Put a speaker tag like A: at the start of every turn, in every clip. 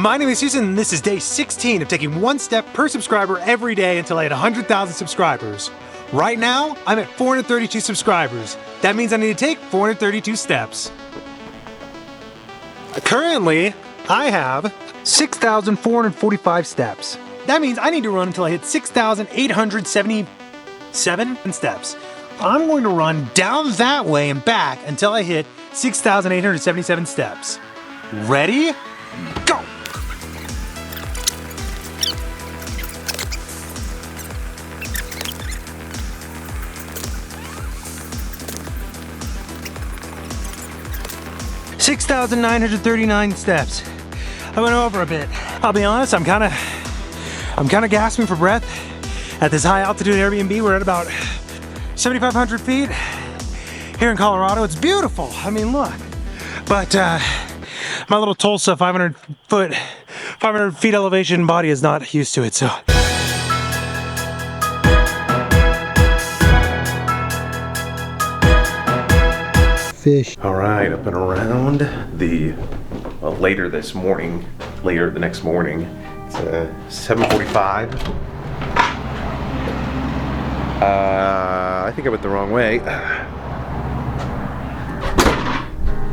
A: My name is Susan, and this is day 16 of taking one step per subscriber every day until I hit 100,000 subscribers. Right now, I'm at 432 subscribers. That means I need to take 432 steps. Currently, I have 6,445 steps. That means I need to run until I hit 6,877 steps. I'm going to run down that way and back until I hit 6,877 steps. Ready? Go! $6,939 steps. I went over a bit. I'll be honest, I'm kind of gasping for breath at this high altitude Airbnb. We're at about 7,500 feet here in Colorado. It's beautiful. I mean, look. But my little Tulsa 500 feet elevation body is not used to it, so. Fish.
B: All right, up and around later the next morning. It's 7:45. I think I went the wrong way.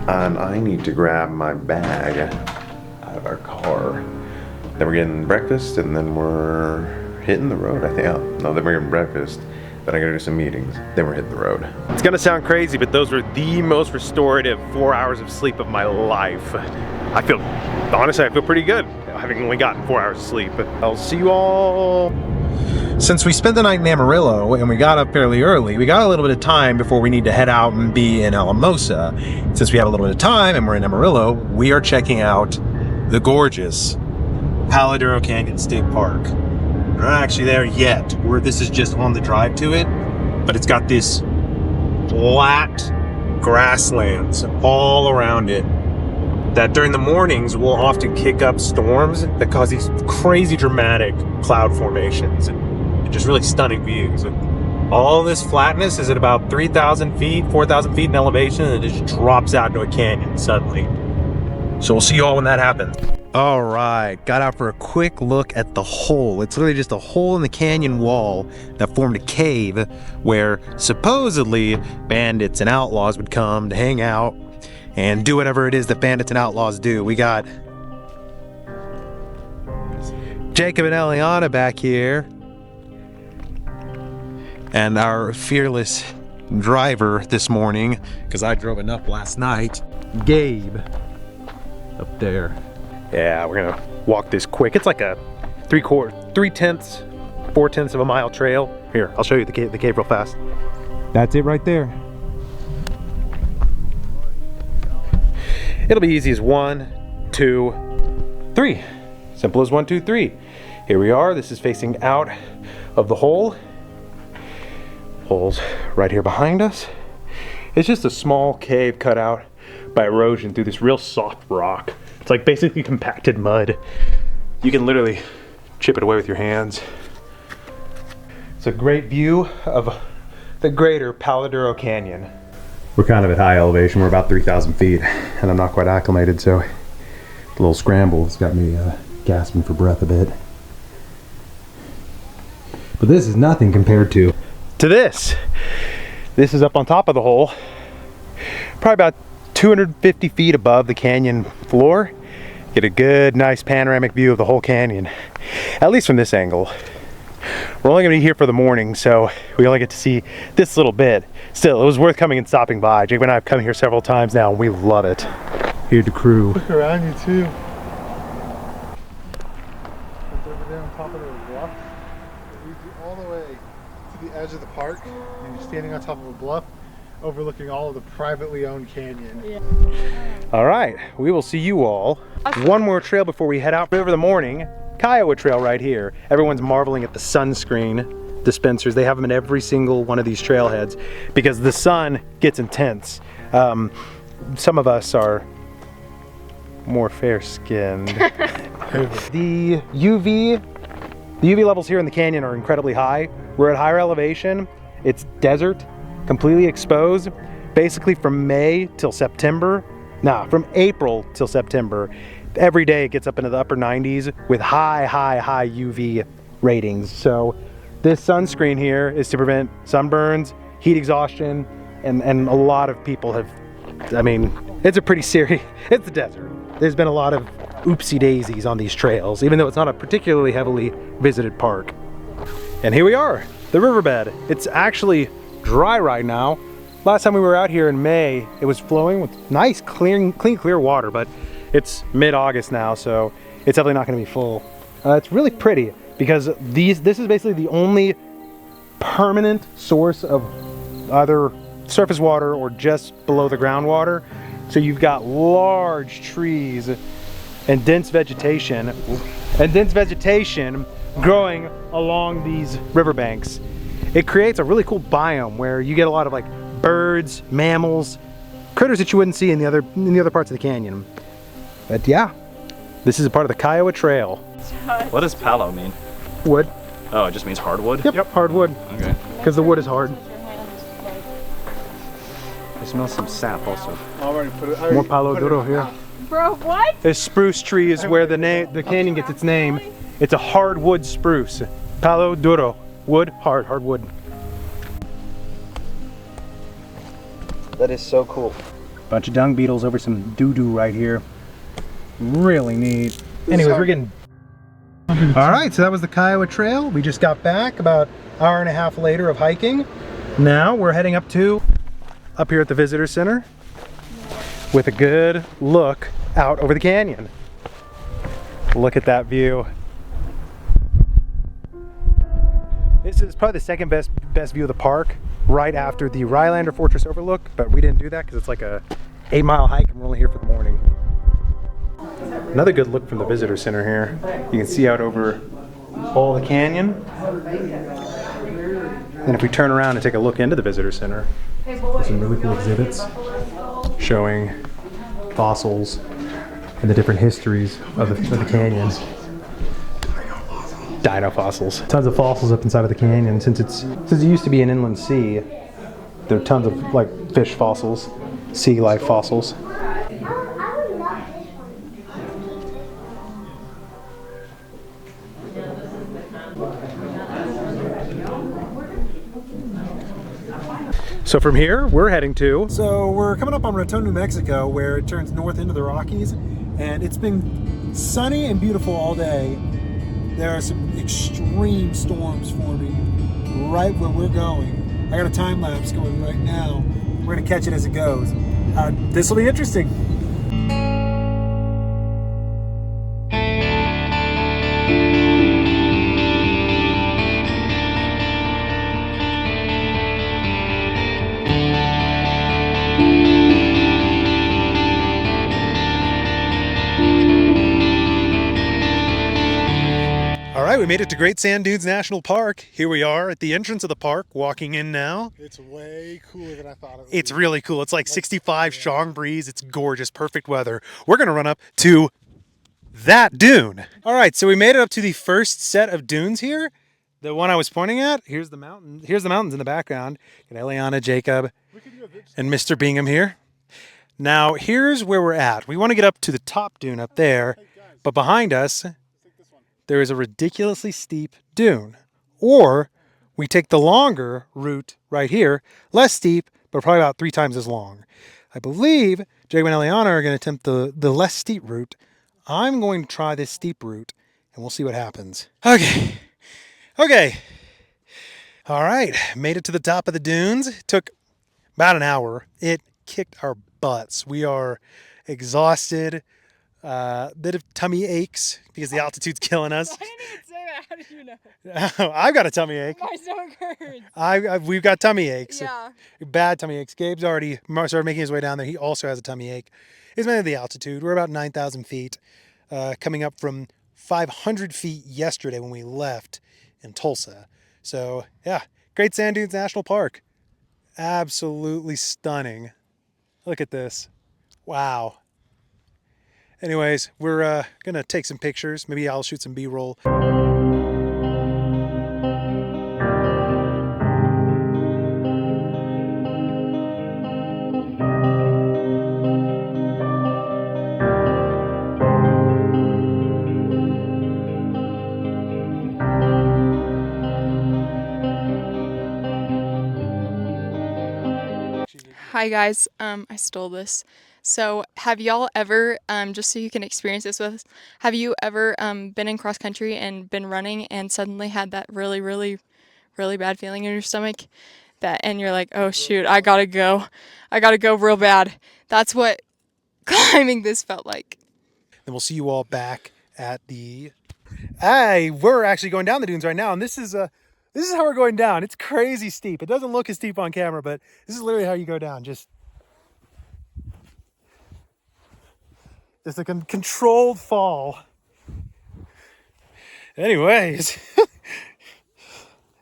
B: And I need to grab my bag out of our car. Then we're getting breakfast, and then we're hitting the road, I think. Oh, no, then we're getting breakfast. Then I gotta do some meetings. Then we're hitting the road. It's gonna sound crazy, but those were the most restorative 4 hours of sleep of my life. Honestly, I feel pretty good, having only gotten 4 hours of sleep. But I'll see you all.
A: Since we spent the night in Amarillo and we got up fairly early, we got a little bit of time before we need to head out and be in Alamosa. Since we have a little bit of time and we're in Amarillo, we are checking out the gorgeous Palo Duro Canyon State Park. We're not actually there yet. This is just on the drive to it, but it's got this flat grasslands all around it that during the mornings will often kick up storms that cause these crazy dramatic cloud formations and just really stunning views. And all this flatness is at about 3,000 feet, 4,000 feet in elevation, and it just drops out into a canyon suddenly. So we'll see you all when that happens. All right, got out for a quick look at the hole. It's literally just a hole in the canyon wall that formed a cave where supposedly bandits and outlaws would come to hang out and do whatever it is that bandits and outlaws do. We got Jacob and Eliana back here, and our fearless driver this morning, because I drove enough last night, Gabe, up there.
B: Yeah, we're gonna walk this quick. It's like a 4/10 of a mile trail. Here, I'll show you the cave real fast. That's it right there. It'll be easy as 1, 2, 3. Simple as 1, 2, 3. Here we are. This is facing out of the hole. Hole's right here behind us. It's just a small cave cut out by erosion through this real soft rock. It's like basically compacted mud. You can literally chip it away with your hands. It's a great view of the greater Palo Duro Canyon. We're kind of at high elevation. We're about 3,000 feet, and I'm not quite acclimated, so a little scramble has got me gasping for breath a bit. But this is nothing compared to this. This is up on top of the hole, probably about 250 feet above the canyon floor. Get a good, nice panoramic view of the whole canyon, at least from this angle. We're only gonna be here for the morning, so we only get to see this little bit. Still, it was worth coming and stopping by. Jake and I have come here several times now, and we love it. Here's the crew.
C: Look around you too. It's over there on top of the bluff. It leads you all the way to the edge of the park, and you're standing on top of a bluff overlooking all of the privately owned canyon.
B: Yeah. All right, we will see you all. One more trail before we head out over the morning. Kiowa Trail right here. Everyone's marveling at the sunscreen dispensers. They have them in every single one of these trailheads because the sun gets intense. Some of us are more fair-skinned. The UV levels here in the canyon are incredibly high. We're at higher elevation. It's desert, completely exposed. Basically from May till September, from April till September, every day it gets up into the upper 90s with high UV ratings. So this sunscreen here is to prevent sunburns, heat exhaustion, and a lot of people have, I mean, it's a pretty serious, it's the desert. There's been a lot of oopsie daisies on these trails, even though it's not a particularly heavily visited park. And here we are, the riverbed. It's actually dry right now. Last time we were out here in May, it was flowing with nice, clean, clear water, but it's mid-August now, so it's definitely not gonna be full. It's really pretty because this is basically the only permanent source of either surface water or just below the ground water. So you've got large trees and dense vegetation growing along these riverbanks. It creates a really cool biome where you get a lot of like birds, mammals, critters that you wouldn't see in the other parts of the canyon. But yeah, this is a part of the Kiowa Trail.
D: What does palo mean?
B: Wood.
D: Oh, it just means hardwood?
B: Yep, hardwood.
D: Okay.
B: Because the wood is hard.
D: I smell some sap also.
B: More palo duro here.
E: Bro, what?
B: This spruce tree is where the canyon gets its name. It's a hardwood spruce. Palo duro. Wood, hardwood. That is so cool. Bunch of dung beetles over some doo-doo right here. Really neat. Anyways, we're getting... All right, so that was the Kiowa Trail. We just got back about an hour and a half later of hiking. Now we're heading up here at the visitor center with a good look out over the canyon. Look at that view. This is probably the second best view of the park, right after the Rylander Fortress overlook, but we didn't do that because it's like a 8-mile hike and we're only here for the morning. Another good look from the visitor center here. You can see out over all the canyon. And if we turn around and take a look into the visitor center, there's some really cool exhibits showing fossils and the different histories of the canyon. Dino fossils. Tons of fossils up inside of the canyon. Since it used to be an inland sea, there are tons of like fish fossils, sea life fossils. So from here, we're heading to... So we're coming up on Raton, New Mexico, where it turns north into the Rockies, and it's been sunny and beautiful all day. There are some extreme storms forming right where we're going. I got a time lapse going right now. We're gonna catch it as it goes. This will be interesting. All right, we made it to Great Sand Dunes National Park. Here we are at the entrance of the park, walking in now.
C: It's way cooler than I thought it would.
B: It's really cool. It's like 65, strong breeze. It's gorgeous, perfect weather. We're gonna run up to that dune. All right, so we made it up to the first set of dunes here. The one I was pointing at. Here's the mountain. Here's the mountains in the background. Got Eliana, Jacob, and Mr. Bingham here. Now, here's where we're at. We want to get up to the top dune up there, but behind us, there is a ridiculously steep dune. Or we take the longer route right here, less steep, but probably about 3 times as long. I believe Jacob and Eliana are going to attempt the less steep route. I'm going to try this steep route, and we'll see what happens. Okay. All right, made it to the top of the dunes. It took about an hour. It kicked our butts. We are exhausted. Bit of tummy aches because the altitude's killing us.
E: I didn't even say that. How did you know?
B: I've got a tummy ache.
E: My stomach hurts.
B: We've got tummy aches.
E: Yeah.
B: Bad tummy aches. Gabe's already started making his way down there. He also has a tummy ache. It's mainly the altitude. We're about 9,000 feet, coming up from 500 feet yesterday when we left in Tulsa. So yeah, Great Sand Dunes National Park. Absolutely stunning. Look at this. Wow. Anyways, we're gonna take some pictures. Maybe I'll shoot some B-roll.
E: Hi guys, I stole this. So have y'all ever, just so you can experience this with us, have you ever been in cross country and been running and suddenly had that really, really, really bad feeling in your stomach? And you're like, oh shoot, I gotta go real bad. That's what climbing this felt like.
B: Then we'll see you all back at the... Hey, we're actually going down the dunes right now, and this is how we're going down. It's crazy steep. It doesn't look as steep on camera, but this is literally how you go down. Just a controlled fall. Anyways,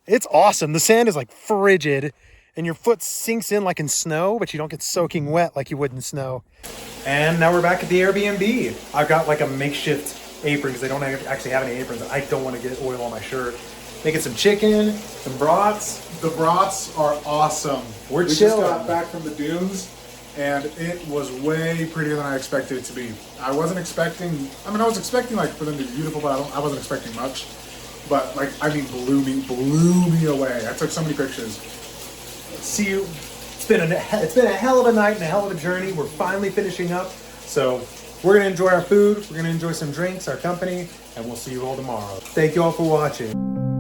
B: it's awesome. The sand is like frigid, and your foot sinks in like in snow, but you don't get soaking wet like you would in snow. And now we're back at the Airbnb. I've got like a makeshift apron because they don't actually have any aprons. I don't want to get oil on my shirt. Making some chicken, some brats.
C: The brats are awesome.
B: We're
C: We just
B: chilling.
C: got back from the dunes, and it was way prettier than I expected it to be. I wasn't expecting. I was expecting like for them to be beautiful, but I wasn't expecting much. But like, blew me away. I took so many pictures.
B: See you. It's been a hell of a night and a hell of a journey. We're finally finishing up. So we're going to enjoy our food. We're going to enjoy some drinks, our company, and we'll see you all tomorrow. Thank you all for watching.